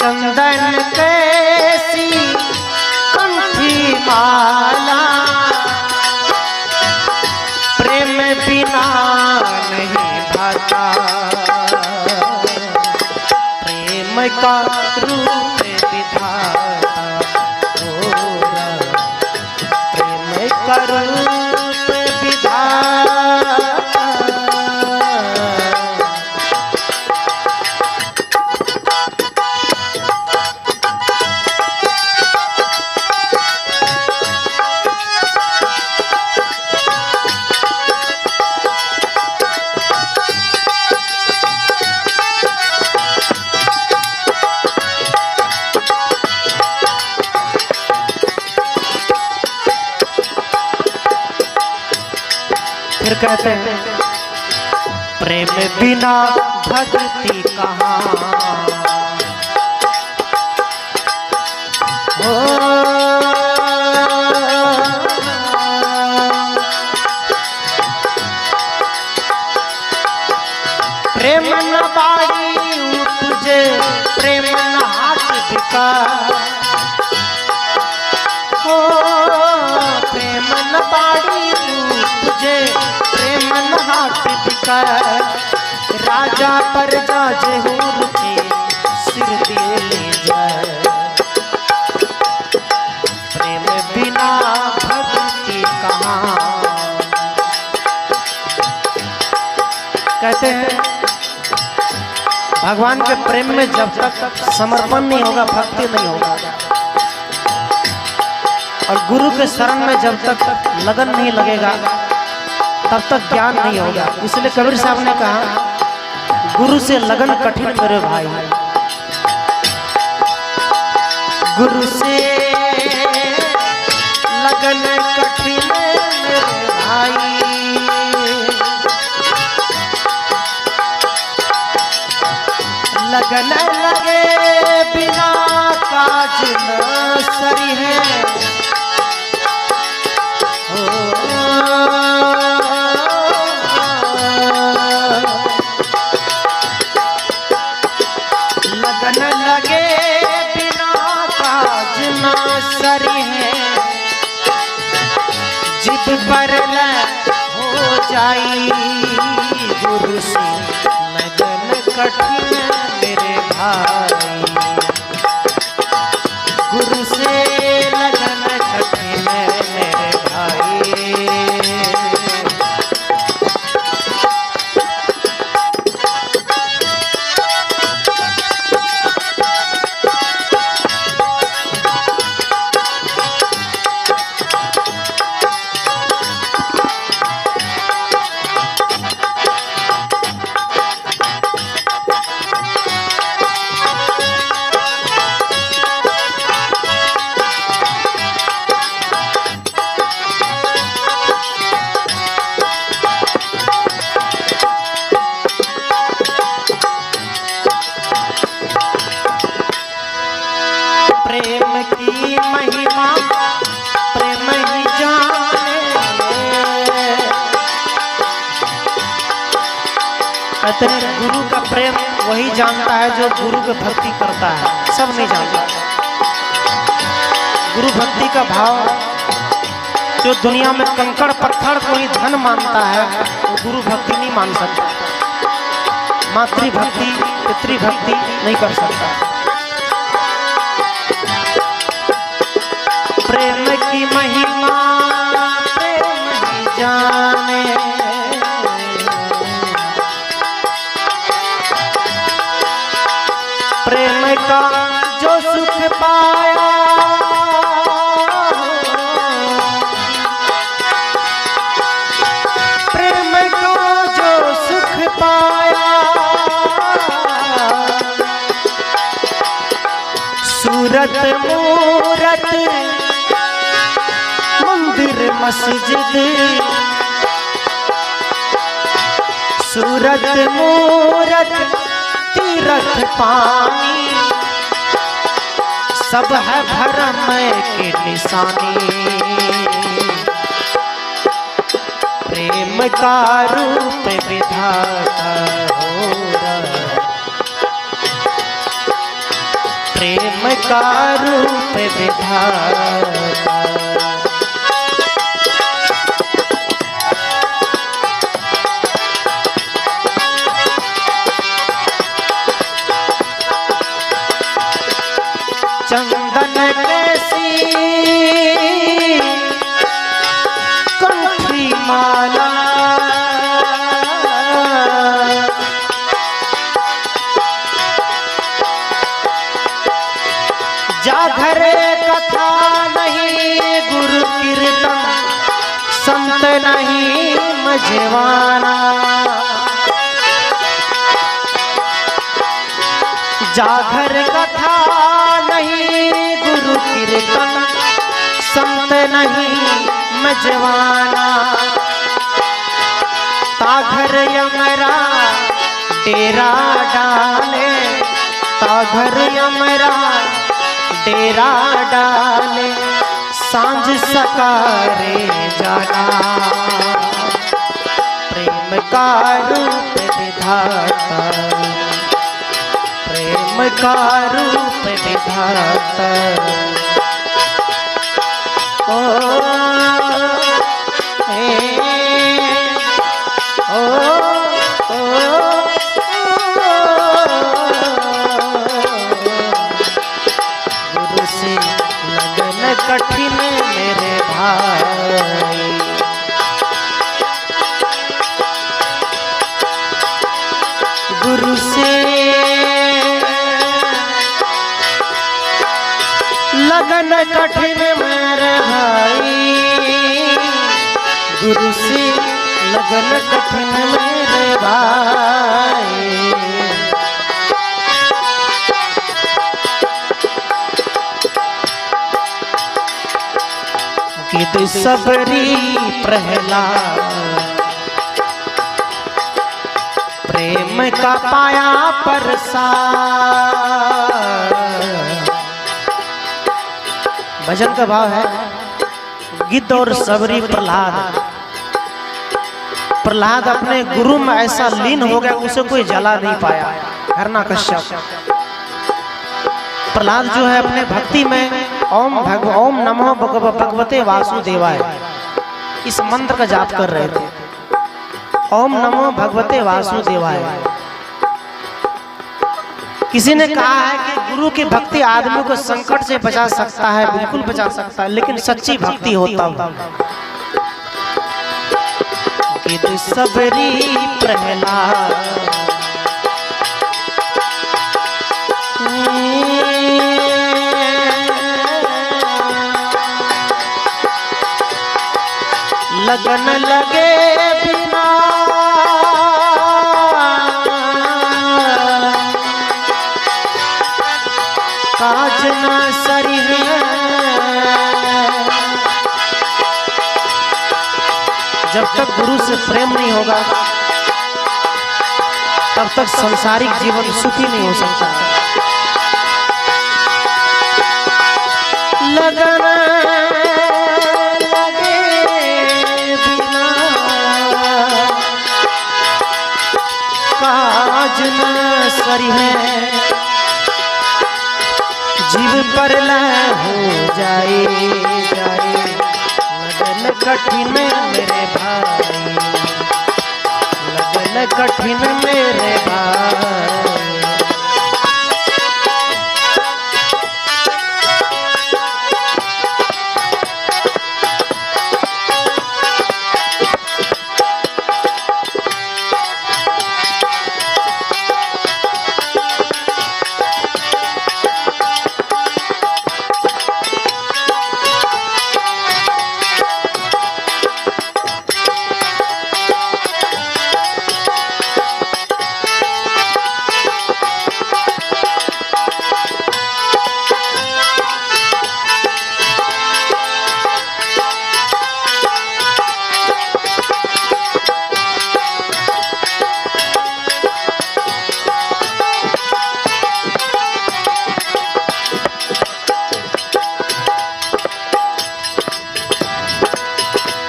चंदन कैसी कंठी माला, प्रेम बिना नहीं भाता, प्रेम का रूप विधाता, प्रेम का रूप विधाता। फिर कहते हैं प्रेम बिना भक्ति कहाँ, हो प्रेम न बाड़ी उपजे, प्रेम न हाथ बिका, हो प्रेम न बाड़ी उपजे, प्रेम न हाथ बिका, राजा पर जाजे के सिर दे ले जाए, प्रेम बिना भक्ति कहाँ। कहते हैं भगवान के प्रेम में जब तक समर्पण नहीं होगा, भक्ति नहीं होगा, और गुरु के शरण में जब तक लगन नहीं लगेगा तब तक ज्ञान नहीं होगा। इसलिए कबीर साहब ने कहा गुरु से लगन कठिन मेरे भाई, गुरु से लगन कठिन मेरे भाई, लगन लगे बिना काज न सरी है, लगन लगे बिना काज न सरी है, जिद पर ल हो जाई गुरु से लगन कठिन मेरे भाई, गुरु से लगन कठिन मेरे भाई। प्रेम की महिमा प्रेम ही जाने, कहते हैं गुरु का प्रेम वही जानता है जो गुरु की भक्ति करता है, सब नहीं जानता। गुरु भक्ति का भाव जो दुनिया में कंकड़ पत्थर को ही धन मानता है वो गुरु भक्ति नहीं मान सकता, मातृभक्ति पितृभक्ति नहीं कर सकता। प्रेम की महिमा प्रेम ही जाने, प्रेम का जो सुख पाया, प्रेम का जो सुख पाया, सूरत मूरत मंदिर मस्जिद, सूरत मूरत तीर्थ पानी, सब है भरम की निशानी, प्रेम का रूप विधाता हो रहा, प्रेम का रूप विधाता। चंदन कैसी कंठी माला, जागर कथा नहीं गुरु कीर्तन, संत नहीं मझवाना। जागर कथा नहीं गुरु कीर्तन, संत नहीं मझवाना। ताघर यमरा डेरा डाले, ताघर यमरा डेरा डाले, सांझ सकारे जाना। प्रेम का रूप विधाता, प्रेम का रूप विधाता। ओ गुरु से लगन कठिन मेरे भाई, गुरु से लगन कठिन मेरे भाई, गुरु से लगन कठिन मेरे भाई। गिद्ध सबरी प्रहलाद, प्रेम का पाया प्रसाद। भजन का भाव है, गिद्ध और सबरी प्रहलाद। प्रहलाद अपने गुरु में ऐसा लीन हो गया, उसे कोई जला नहीं पाया। हिरण्यकश्यप प्रहलाद जो है अपने भक्ति में ओम नमो भगवते वासुदेवाय इस मंत्र का जाप कर रहे थे। ओम नमो भगवते वासुदेवाय। किसी ने कहा है कि गुरु की भक्ति आदमी को संकट से बचा सकता है, बिल्कुल बचा सकता है, लेकिन सच्ची भक्ति होता है। गिद्ध सबरी प्रहलाद, लगन लगे बिना काज न सरी है। जब तक गुरु से प्रेम नहीं होगा तब तक सांसारिक जीवन सुखी नहीं हो सकता। लगन काज न सरी है, जीव पर हो जाए लगन कठिन मेरे भाई, लगन कठिन मेरे भाई।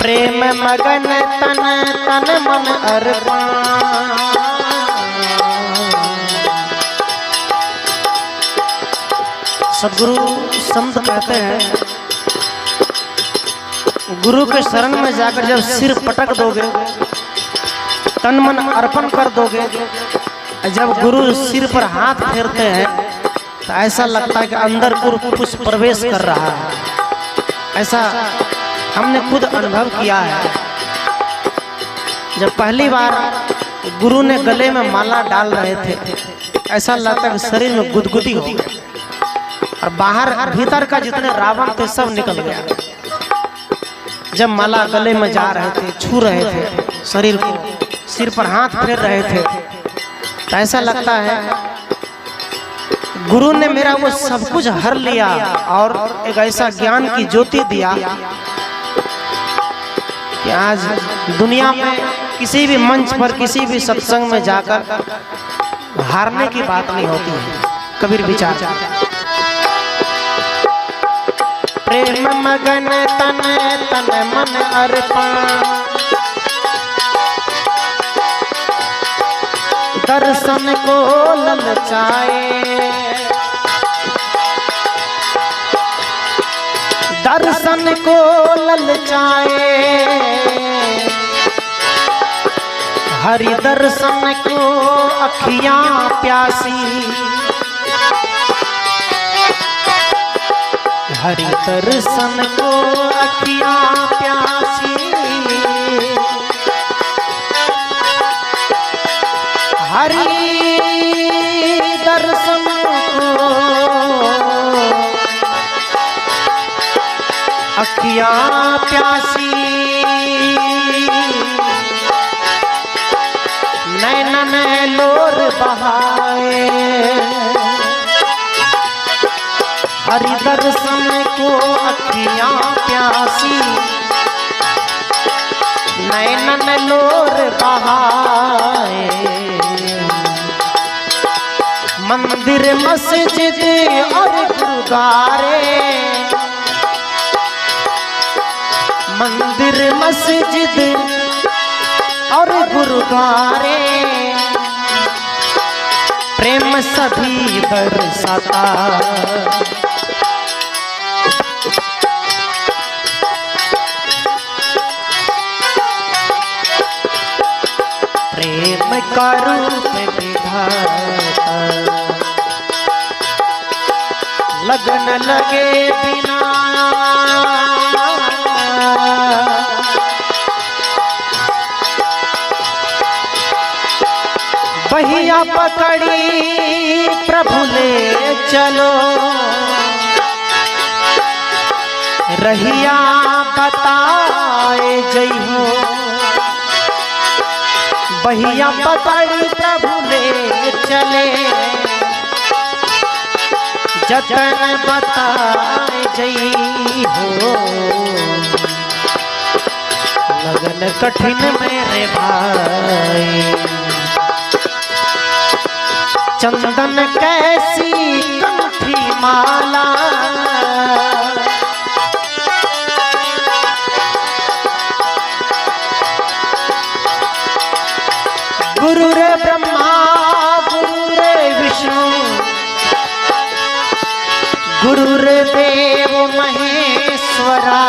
प्रेम मगन तन तन मन अर्पण, सदगुरु संत कहते हैं, गुरु के शरण में जाकर जब सिर पटक दोगे, तन मन अर्पण कर दोगे, जब गुरु सिर पर हाथ फेरते हैं तो ऐसा लगता है कि अंदर गुरु कुछ प्रवेश कर रहा है। ऐसा हमने खुद अनुभव किया है। जब पहली बार गुरु ने गले में माला डाल रहे थे, ऐसा लगता है कि शरीर में गुदगुदी हो गई और बाहर भीतर का जितने रावण थे सब निकल गया। जब माला गले में जा रहे थे, छू रहे थे शरीर को, सिर पर हाथ फेर रहे थे, तो ऐसा लगता है गुरु ने मेरा वो सब कुछ हर लिया और एक ऐसा ज्ञान की ज्योति दिया कि आज दुनिया में किसी भी मंच पर, किसी भी सत्संग में जाकर हारने की बात नहीं होती है। कबीर विचार, प्रेम मगन तन तन मन अर्पण, दर्शन को ललचाए, दर्शन को ललचाए, हरि दर्शन को अखियां प्यासी, हरि दर्शन को अखियां प्यासी, हरि दर्शन को अखियां प्यासी, नैनन लोर बहाए, हरि दर्शन को अखियां प्यासी, नैनन लोर बहाए, मंदिर मस्जिद और गुरुद्वारे, मंदिर मस्जिद और गुरुद्वारे, प्रेम सभी बरसाता, प्रेम का रूप विधाता, लगन लगे बिना, बहिया पकड़ी प्रभु ले चलो, रहिया बताए जय हो, बहिया पकड़ी प्रभु ले चले, जतन बताए जय हो, लगन कठिन मेरे भाई, चंदन कैसी कंठी माला, गुरु रे ब्रह्मा गुरु रे विष्णु, गुरु रे देव महेश्वरा,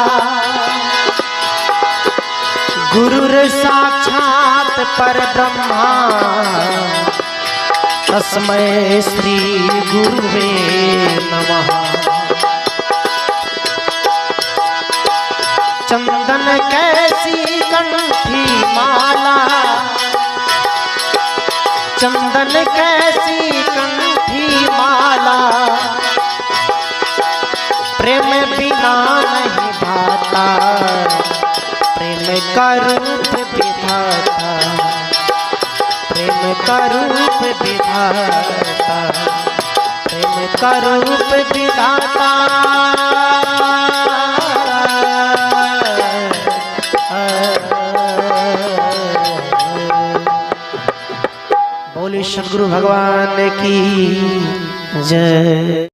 गुरु रे साक्षात पर ब्रह्मा, तस्मै श्री गुरुवे नमः। चंदन कैसी कंठी माला, चंदन कैसी कंठी माला, प्रेम बिना नहीं भाता, प्रेम का रूप विधाता, प्रेम का रूप विधाता, प्रेम का रूप विधाता, बोले सद्गुरु भगवान की जय।